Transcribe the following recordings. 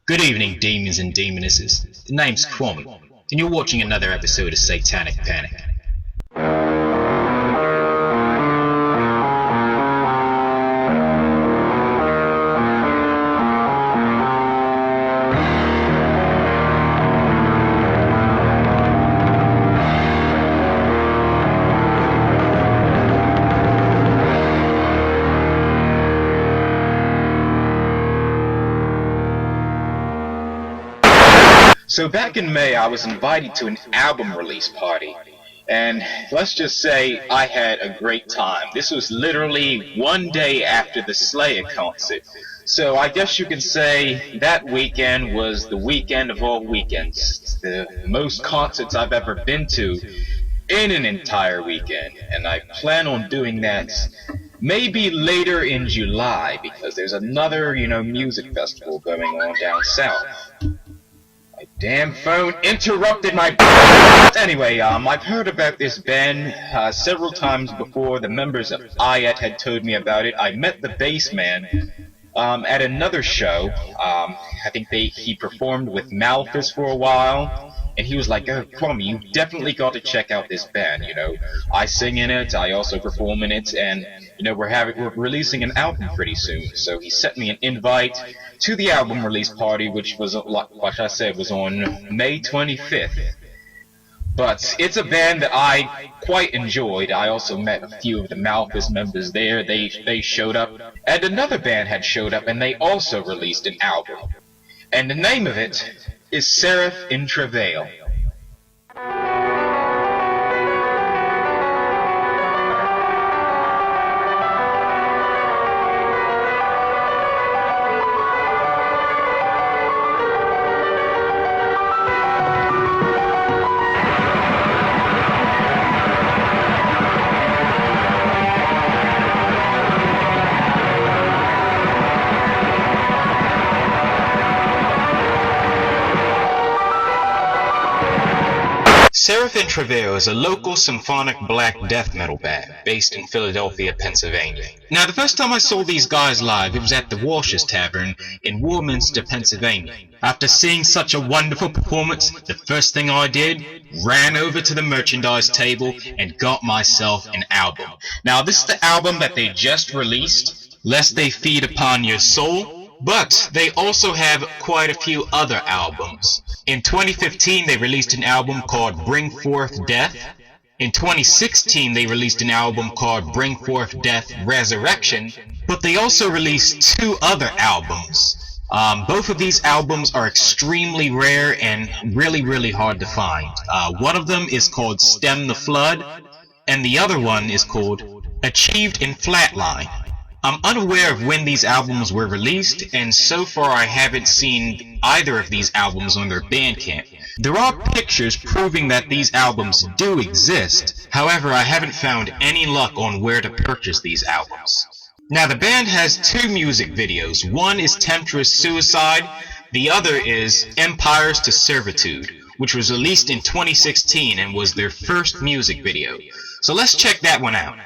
Good evening, demons and demonesses. The name's Kwame, and you're watching another episode of Satanic Panic. So back in May, I was invited to an album release party, and let's just say I had a great time. This was literally one day after the Slayer concert, so I guess you can say that weekend was the weekend of all weekends. It's the most concerts I've ever been to in an entire weekend, and I plan on doing that maybe later in July, because there's another, music festival going on down south. Damn phone interrupted my... Anyway, I've heard about this band several times before. The members of IAT had told me about it. I met the bass man at another show. I think he performed with Malthus for a while. And he was like, "Oh, Kwame, you definitely got to check out this band, I sing in it, I also perform in it, and, we're releasing an album pretty soon." So he sent me an invite to the album release party, which was, like I said, was on May 25th. But it's a band that I quite enjoyed. I also met a few of the Malthus members there. They showed up, and another band had showed up, and they also released an album. And the name of it is Seraph in Travail. Seraph in Travail is a local symphonic black death metal band based in Philadelphia, Pennsylvania. Now, the first time I saw these guys live, it was at the Walsh's Tavern in Warminster, Pennsylvania. After seeing such a wonderful performance, the first thing I did, ran over to the merchandise table and got myself an album. Now, this is the album that they just released, Lest They Feed Upon Your Soul. But they also have quite a few other albums. In 2015, they released an album called Bring Forth Death. In 2016, they released an album called Bring Forth Death Resurrection. But they also released two other albums. Both of these albums are extremely rare and really hard to find. One of them is called Stem the Flood, and the other one is called Achieved in Flatline. I'm unaware of when these albums were released, and so far I haven't seen either of these albums on their Bandcamp. There are pictures proving that these albums do exist, however I haven't found any luck on where to purchase these albums. Now, the band has two music videos. One is Temptress Suicide, the other is Empires to Servitude, which was released in 2016 and was their first music video. So let's check that one out.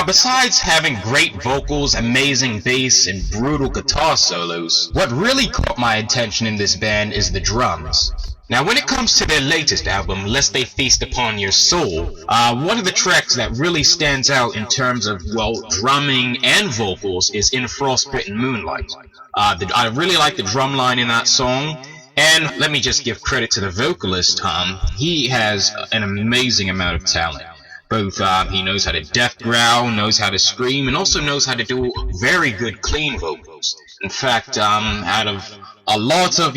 Now, besides having great vocals, amazing bass, and brutal guitar solos, what really caught my attention in this band is the drums. Now, when it comes to their latest album, Lest They Feast Upon Your Soul, one of the tracks that really stands out in terms of, well, drumming and vocals is In Frostbitten Moonlight. I really like the drum line in that song, and let me just give credit to the vocalist. He has an amazing amount of talent. Both, he knows how to death growl, knows how to scream, and also knows how to do very good clean vocals. In fact, out of a lot of,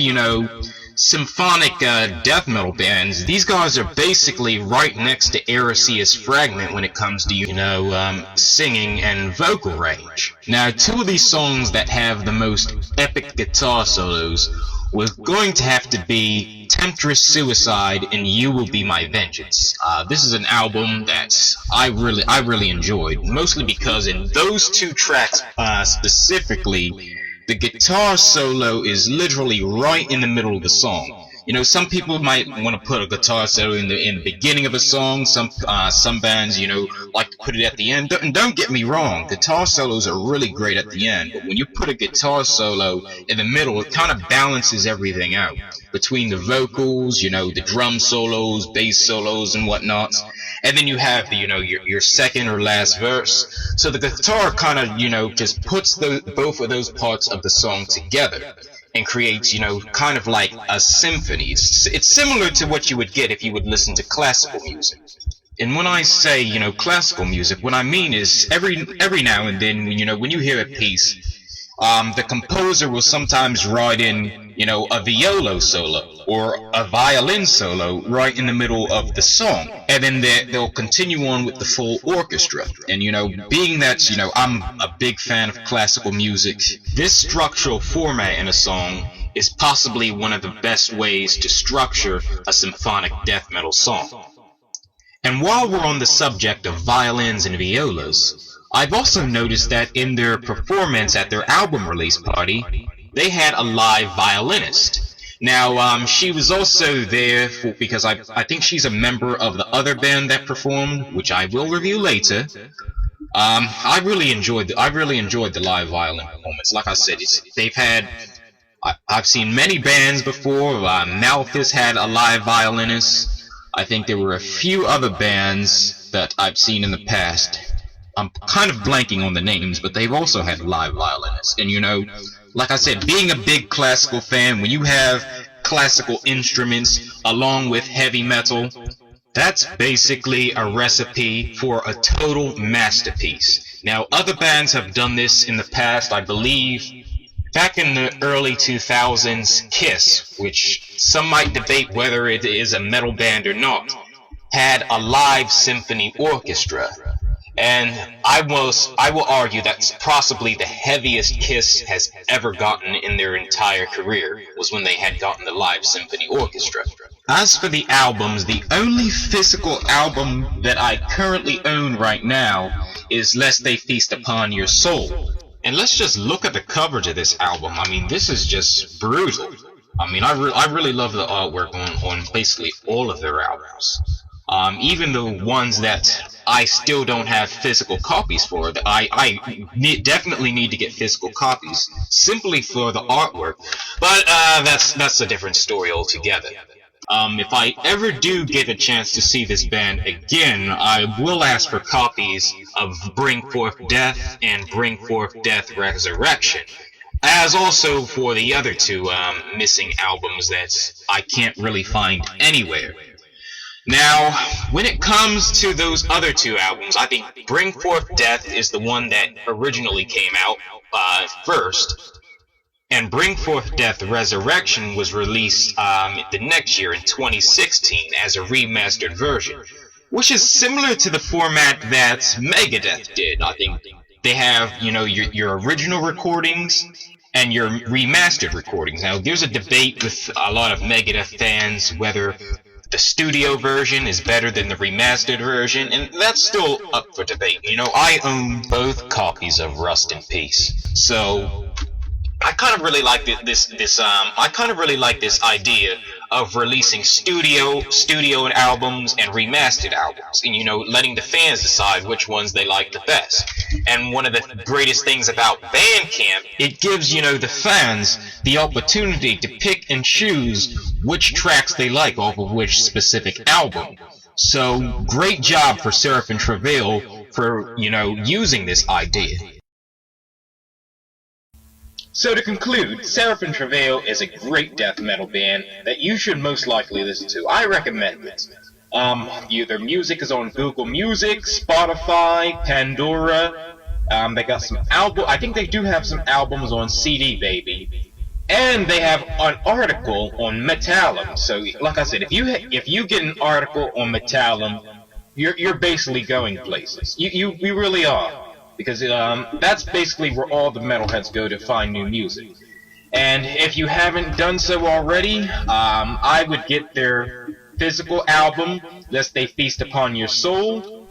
symphonic death metal bands, these guys are basically right next to Eresia's Fragment when it comes to, singing and vocal range. Now, two of these songs that have the most epic guitar solos was going to have to be Temptress Suicide and You Will Be My Vengeance. This is an album that I really enjoyed, mostly because in those two tracks specifically, the guitar solo is literally right in the middle of the song. Some people might want to put a guitar solo in the beginning of a song. Some bands, like to put it at the end. Don't get me wrong, guitar solos are really great at the end. But when you put a guitar solo in the middle, it kind of balances everything out between the vocals, the drum solos, bass solos, and whatnot. And then you have the, your second or last verse. So the guitar kind of, just puts both of those parts of the song together and creates, kind of like a symphony. It's similar to what you would get if you would listen to classical music. And when I say, classical music, what I mean is every now and then, when you hear a piece, the composer will sometimes write in, a viola solo or a violin solo right in the middle of the song. And then they'll continue on with the full orchestra. And, being that, I'm a big fan of classical music, this structural format in a song is possibly one of the best ways to structure a symphonic death metal song. And while we're on the subject of violins and violas, I've also noticed that in their performance at their album release party, they had a live violinist. Now, she was also there because I think she's a member of the other band that performed, which I will review later. I really enjoyed the live violin performance. Like I said, I've seen many bands before. Malthus had a live violinist. I think there were a few other bands that I've seen in the past. I'm kind of blanking on the names, but they've also had live violinists. And like I said, being a big classical fan, when you have classical instruments along with heavy metal, that's basically a recipe for a total masterpiece. Now, other bands have done this in the past. I believe back in the early 2000s, Kiss, which some might debate whether it is a metal band or not, had a live symphony orchestra. And I will argue that's possibly the heaviest Kiss has ever gotten in their entire career, was when they had gotten the live symphony orchestra. As for the albums, the only physical album that I currently own right now is Lest They Feast Upon Your Soul. And let's just look at the coverage of this album. I mean, this is just brutal. I mean, I really love the artwork on basically all of their albums. Even the ones that I still don't have physical copies for. Definitely need to get physical copies simply for the artwork. But that's a different story altogether. If I ever do get a chance to see this band again, I will ask for copies of Bring Forth Death and Bring Forth Death Resurrection, as also for the other two missing albums that I can't really find anywhere. Now, when it comes to those other two albums, I think Bring Forth Death is the one that originally came out first, and Bring Forth Death Resurrection was released the next year in 2016 as a remastered version, which is similar to the format that Megadeth did. I think they have, your original recordings and your remastered recordings. Now, there's a debate with a lot of Megadeth fans whether the studio version is better than the remastered version, and that's still up for debate. I own both copies of Rust in Peace, so I kind of really like this idea of releasing studio albums and remastered albums, and letting the fans decide which ones they like the best. And one of the greatest things about Bandcamp, it gives the fans the opportunity to pick and choose which tracks they like off of which specific album. So great job for Seraph and Travail for using this idea. So to conclude, Seraph and Travail is a great death metal band that you should most likely listen to. I recommend it. Their music is on Google Music, Spotify, Pandora. They got some I think they do have some albums on CD Baby, and they have an article on Metallum. So, like I said, if you get an article on Metallum, you're basically going places. You really are. Because that's basically where all the metalheads go to find new music. And if you haven't done so already, I would get their physical album, Lest They Feast Upon Your Soul,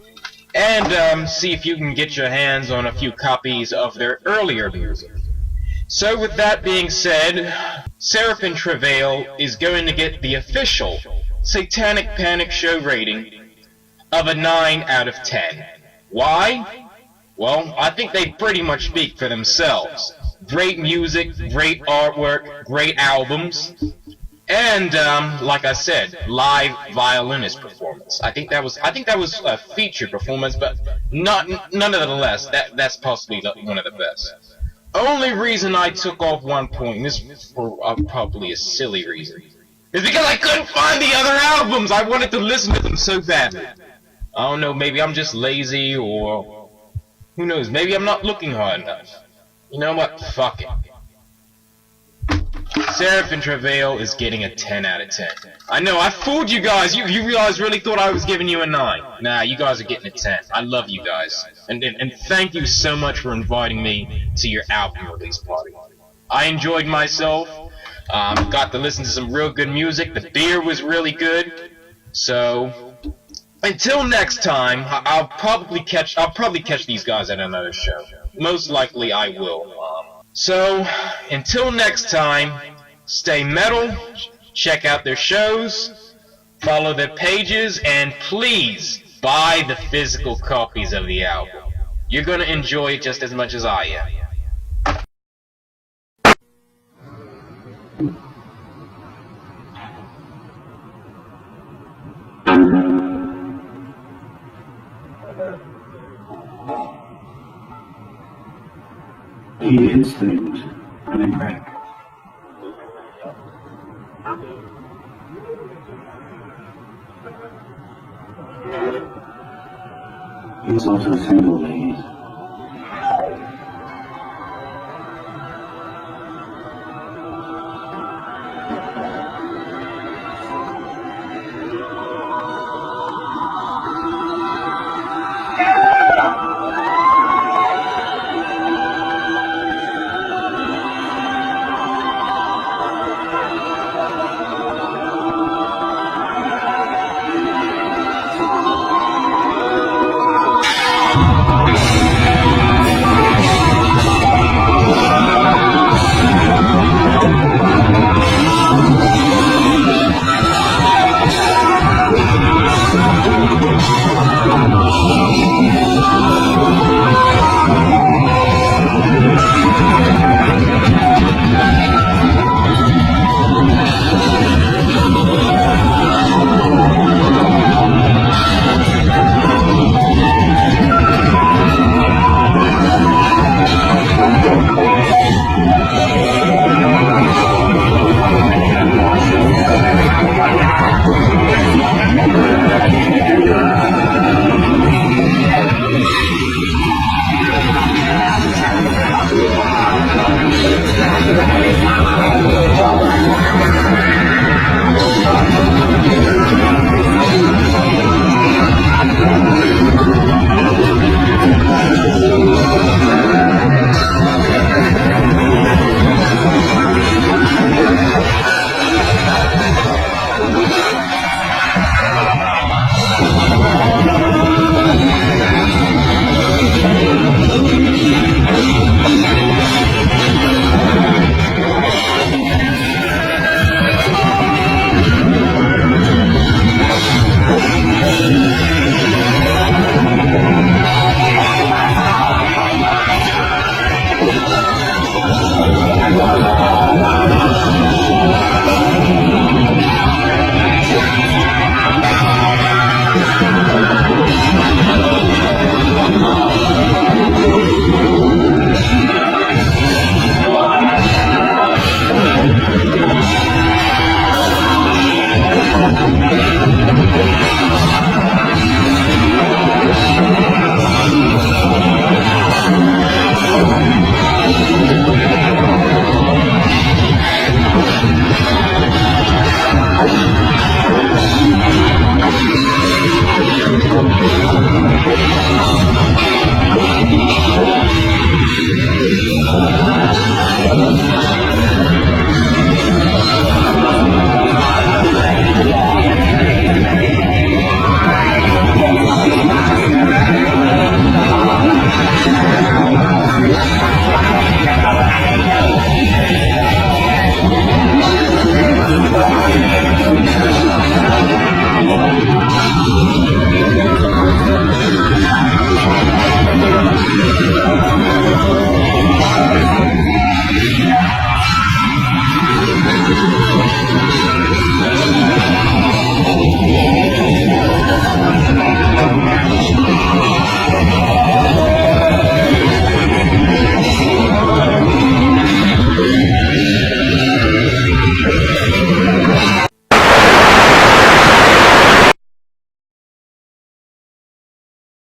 and see if you can get your hands on a few copies of their earlier music. So with that being said, Seraph and Travail is going to get the official Satanic Panic Show rating of a 9 out of 10. Why? Well, I think they pretty much speak for themselves. Great music, great artwork, great albums, and like I said, live violinist performance. I think that was a featured performance, but nonetheless, that's possibly one of the best. Only reason I took off 1 point, and this is probably a silly reason, is because I couldn't find the other albums. I wanted to listen to them so badly. I don't know, maybe I'm just lazy, or who knows, maybe I'm not looking hard enough. You know what? Fuck it. Seraph and Travail is getting a 10 out of 10. I know, I fooled you guys. You guys really thought I was giving you a 9. Nah, you guys are getting a 10. I love you guys. And thank you so much for inviting me to your album release party. I enjoyed myself. Got to listen to some real good music. The beer was really good. So until next time, I'll probably catch these guys at another show. Most likely I will. So, until next time, stay metal, check out their shows, follow their pages, and please buy the physical copies of the album. You're gonna enjoy it just as much as I am. He hits things and they crack. He's also single, ladies.